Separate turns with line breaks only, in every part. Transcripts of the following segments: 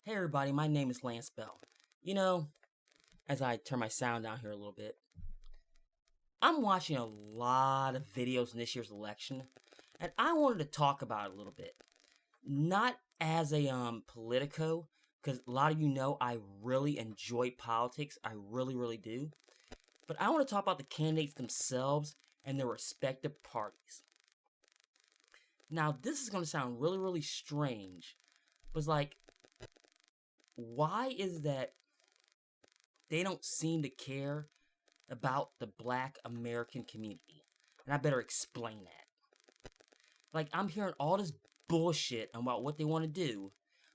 Hey everybody, my name is Lance Bell. You know, as I turn my sound down here a little bit, I'm watching a lot of videos in this year's election, and I wanted to talk about it a little bit. Not as a politico, because a lot of you know I really enjoy politics. I really do. But I want to talk about the candidates themselves and their respective parties. Now, this is going to sound really strange, but it's like, why is that they don't seem to care about the Black American community? And I better explain that. Like, I'm hearing all this bullshit about what they want to do,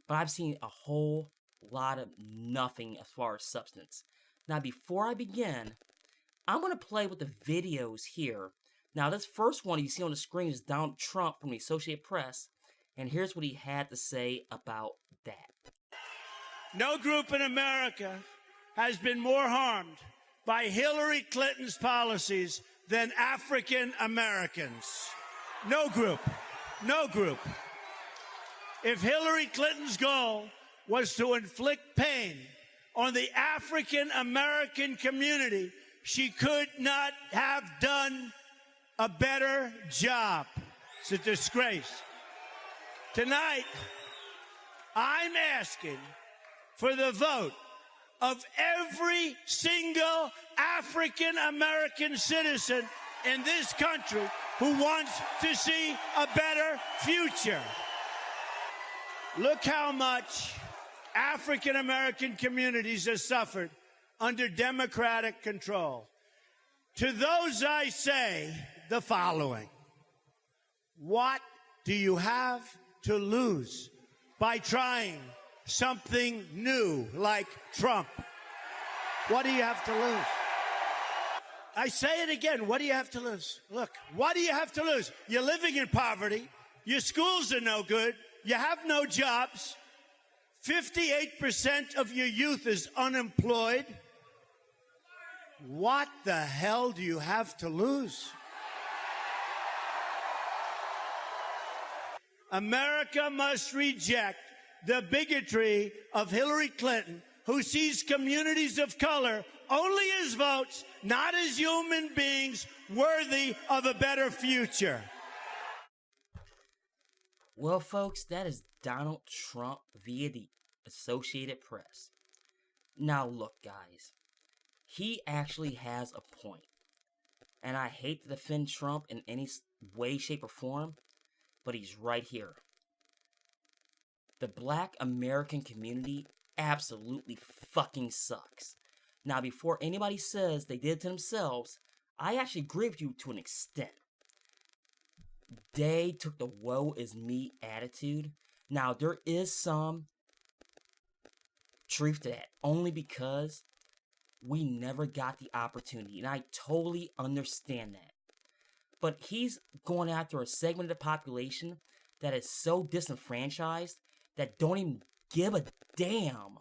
but I've seen a whole lot of nothing as far as substance. Now, before I begin, I'm going to play with the videos here. Now, this first one you see on the screen is Donald Trump from the Associated Press, and here's what he had to say about that.
No group in America has been more harmed by Hillary Clinton's policies than African Americans. No group. No group. If Hillary Clinton's goal was to inflict pain on the African American community, she could not have done a better job. It's a disgrace. Tonight, I'm asking for the vote of every single African American citizen in this country who wants to see a better future. Look how much African American communities have suffered under Democratic control. To those I say the following: what do you have to lose by trying something new like Trump? What do you have to lose? I say it again. What do you have to lose? Look, what do you have to lose? You're living in poverty. Your schools are no good. You have no jobs. 58% of your youth is unemployed. What the hell do you have to lose? America must reject the bigotry of Hillary Clinton, who sees communities of color only as votes, not as human beings worthy of a better future.
Well, folks, that is Donald Trump via the Associated Press. Now, look, guys, he actually has a point. And I hate to defend Trump in any way, shape, or form, but he's right here. The Black American community absolutely fucking sucks. Now, before anybody says they did it to themselves, I actually agree with you to an extent. They took the woe is me attitude. Now, there is some truth to that, only because we never got the opportunity, and I totally understand that. But he's going after a segment of the population that is so disenfranchised that don't even give a damn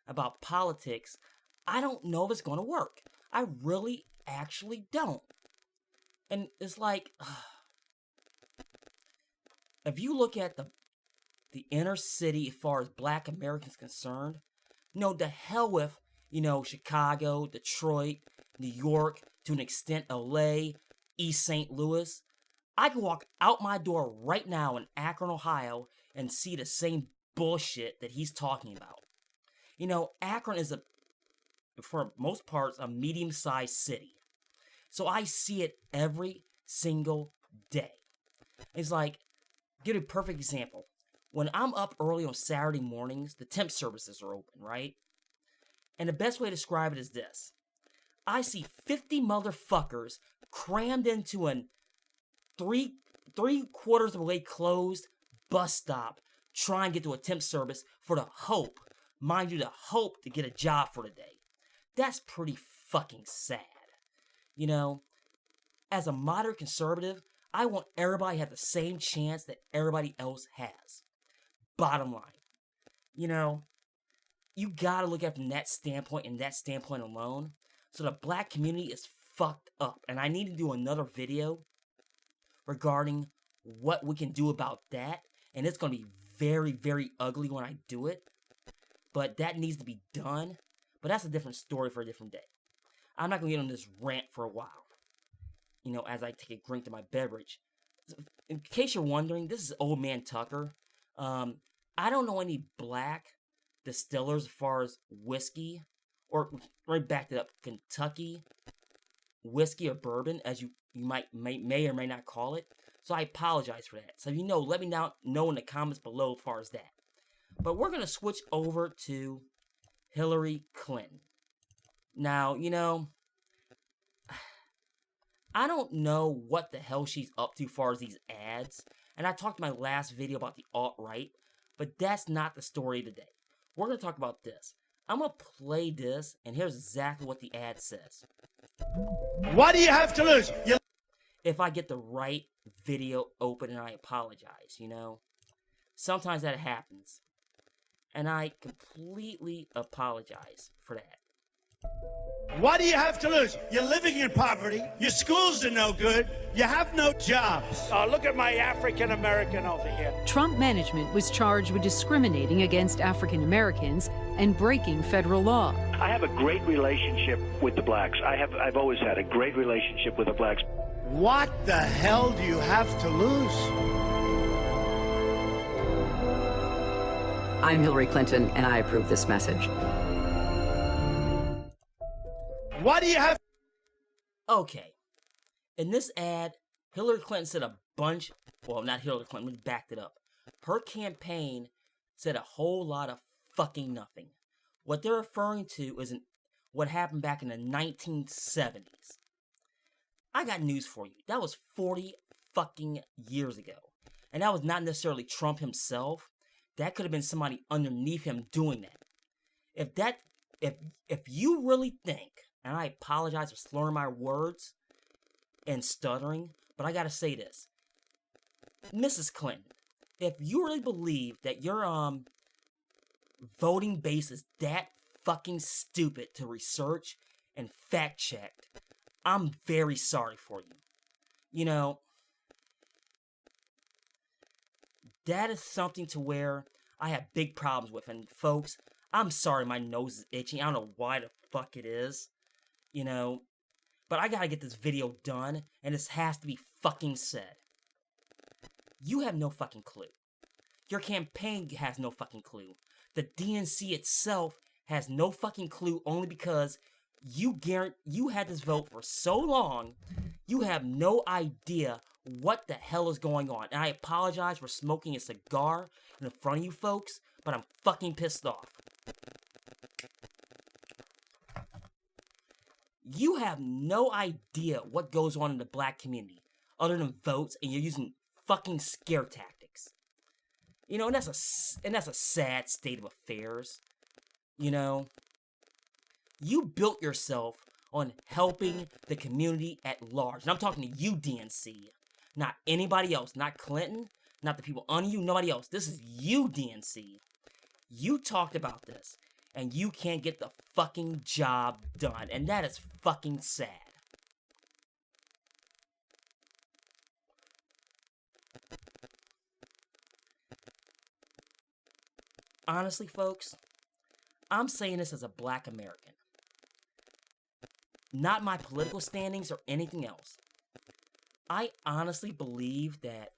about politics. I don't know if it's going to work. I really actually don't. And it's like, if you look at the inner city as far as Black Americans concerned, no, the hell with, Chicago, Detroit, New York, to an extent LA, East St. Louis. I can walk out my door right now in Akron, Ohio, and see the same bullshit that he's talking about. Akron is for most parts, a medium-sized city. So I see it every single day. It's like, give you a perfect example. When I'm up early on Saturday mornings, the temp services are open, right? And the best way to describe it is this. I see 50 motherfuckers crammed into a three-quarters of the way closed bus stop trying to get to a temp service for the hope, mind you, the hope to get a job for the day. That's pretty fucking sad. As a moderate conservative, I want everybody to have the same chance that everybody else has. Bottom line. You gotta look at it from that standpoint and that standpoint alone. So the Black community is fucked up. And I need to do another video regarding what we can do about that. And it's gonna be very ugly when I do it. but that needs to be done. But that's a different story for a different day. I'm not going to get on this rant for a while, as I take a drink to my beverage. In case you're wondering, this is Old Man Tucker. I don't know any black distillers as far as whiskey, or right back to Kentucky whiskey or bourbon, as you may or may not call it. So I apologize for that. So if you know, let me know in the comments below as far as that. But we're going to switch over to Hillary Clinton. Now, I don't know what the hell she's up to as far as these ads. And I talked in my last video about the alt-right, but that's not the story today. We're going to talk about this. I'm going to play this, and here's exactly what the ad says.
What do you have to lose?
If I get the right video open, and I apologize, Sometimes that happens. And I completely apologize for that.
What do you have to lose? You're living in poverty. Your schools are no good. You have no jobs. Oh, look at my African American over here.
Trump management was charged with discriminating against African Americans and breaking federal law.
I have a great relationship with the blacks. I've always had a great relationship with the blacks.
What the hell do you have to lose?
I'm Hillary Clinton, and I approve this message.
What do you have?
Okay. In this ad, Hillary Clinton said a bunch, well, not Hillary Clinton, we backed it up. Her campaign said a whole lot of fucking nothing. What they're referring to is what happened back in the 1970s. I got news for you. That was 40 fucking years ago. And that was not necessarily Trump himself. That could have been somebody underneath him doing that. If you really think, and I apologize for slurring my words and stuttering, but I gotta say this. Mrs. Clinton, if you really believe that your voting base is that fucking stupid to research and fact check, I'm very sorry for you. That is something to where I have big problems with. And folks, I'm sorry my nose is itching. I don't know why the fuck it is. But I gotta get this video done, and this has to be fucking said. You have no fucking clue. Your campaign has no fucking clue. The DNC itself has no fucking clue, only because you had this vote for so long, you have no idea what the hell is going on. And I apologize for smoking a cigar in front of you folks, but I'm fucking pissed off. You have no idea what goes on in the black community other than votes, and you're using fucking scare tactics. And that's a sad state of affairs. You built yourself on helping the community at large. And I'm talking to you, DNC. Not anybody else. Not Clinton. Not the people under you. Nobody else. This is you, DNC. You talked about this. And you can't get the fucking job done. And that is fucking sad. Honestly, folks, I'm saying this as a black American. Not my political standings or anything else. I honestly believe that,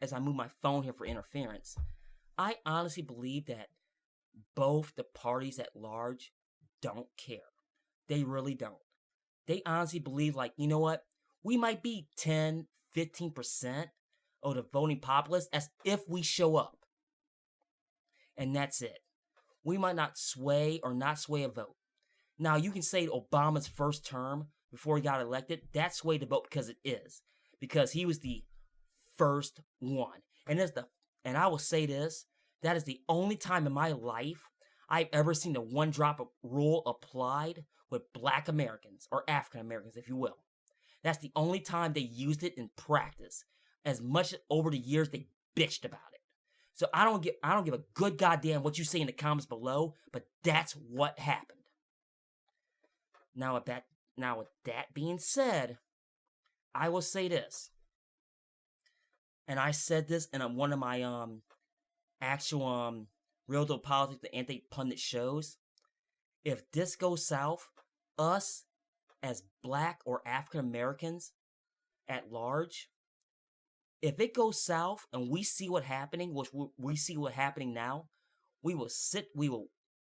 as I move my phone here for interference, I honestly believe that both the parties at large don't care. They really don't. They honestly believe, like, you know what? We might be 10, 15% of the voting populace as if we show up. And that's it. We might not sway or not sway a vote. Now, you can say Obama's first term before he got elected, that swayed the vote because it is. Because he was the first one. And I will say this, that is the only time in my life I've ever seen the one-drop rule applied with black Americans, or African Americans, if you will. That's the only time they used it in practice. As much over the years they bitched about it. So I don't give a good goddamn what you say in the comments below, but that's what happened. Now with that being said, I will say this. And I said this in one of my actual Real Deal Politics, the anti-pundit shows, if this goes south, us as black or African Americans at large, if it goes south and we see what happening, which we see what happening now, we will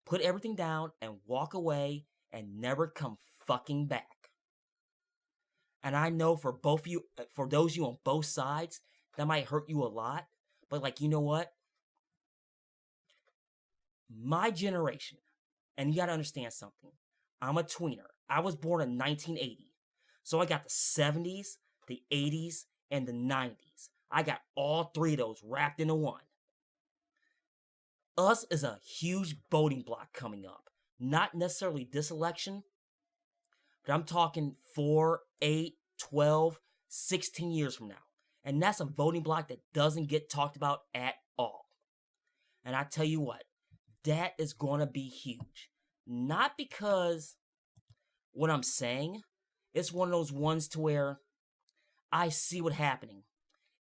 put everything down and walk away and never come fucking back. And I know for both of you, for those of you on both sides, that might hurt you a lot. But like, you know what? My generation, and you gotta understand something. I'm a tweener. I was born in 1980. So I got the 70s, the 80s, and the 90s. I got all three of those wrapped into one. Us is a huge voting block coming up. Not necessarily this election, but I'm talking 4, 8, 12, 16 years from now. And that's a voting block that doesn't get talked about at all. And I tell you what, that is going to be huge. Not because what I'm saying, it's one of those ones to where I see what's happening,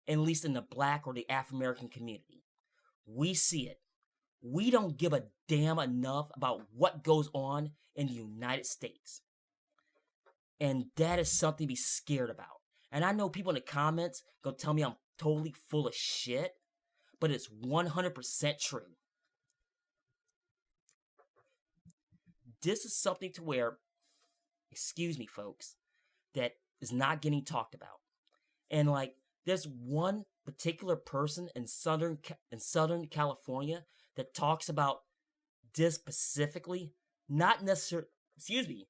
at least in the black or the African American community. We see it. We don't give a damn enough about what goes on in the United States. And that is something to be scared about. And I know people in the comments gonna tell me I'm totally full of shit, but it's 100% true. This is something to where, excuse me folks, that is not getting talked about. And like, there's one particular person in Southern California that talks about this specifically, not necessarily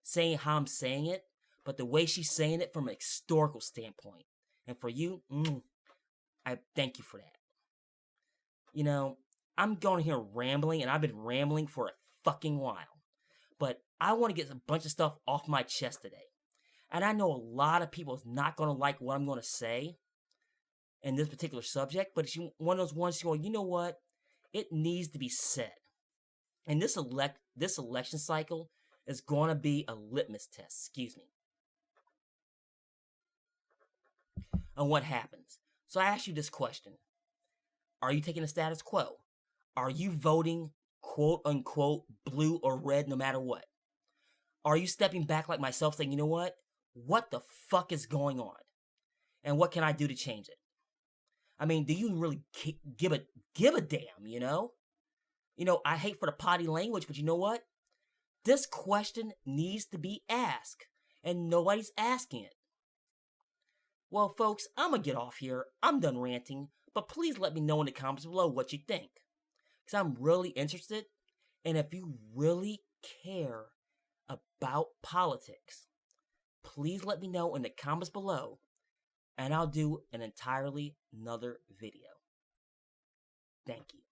saying how I'm saying it, but the way she's saying it from a historical standpoint. And for you, I thank you for that. You know, I'm going here rambling, and I've been rambling for a fucking while. But I want to get a bunch of stuff off my chest today. And I know a lot of people is not going to like what I'm going to say in this particular subject, but it's one of those ones you go, you know what? It needs to be said. And this election cycle is going to be a litmus test, on what happens. So I ask you this question. Are you taking the status quo? Are you voting quote unquote blue or red no matter what? Are you stepping back like myself saying, you know what? What the fuck is going on? And what can I do to change it? I mean, do you really give a damn, you know? You know, I hate for the potty language, but you know what? This question needs to be asked, and nobody's asking it. Well, folks, I'm gonna get off here. I'm done ranting, but please let me know in the comments below what you think. Because I'm really interested, and if you really care about politics, please let me know in the comments below, and I'll do an entirely another video. Thank you.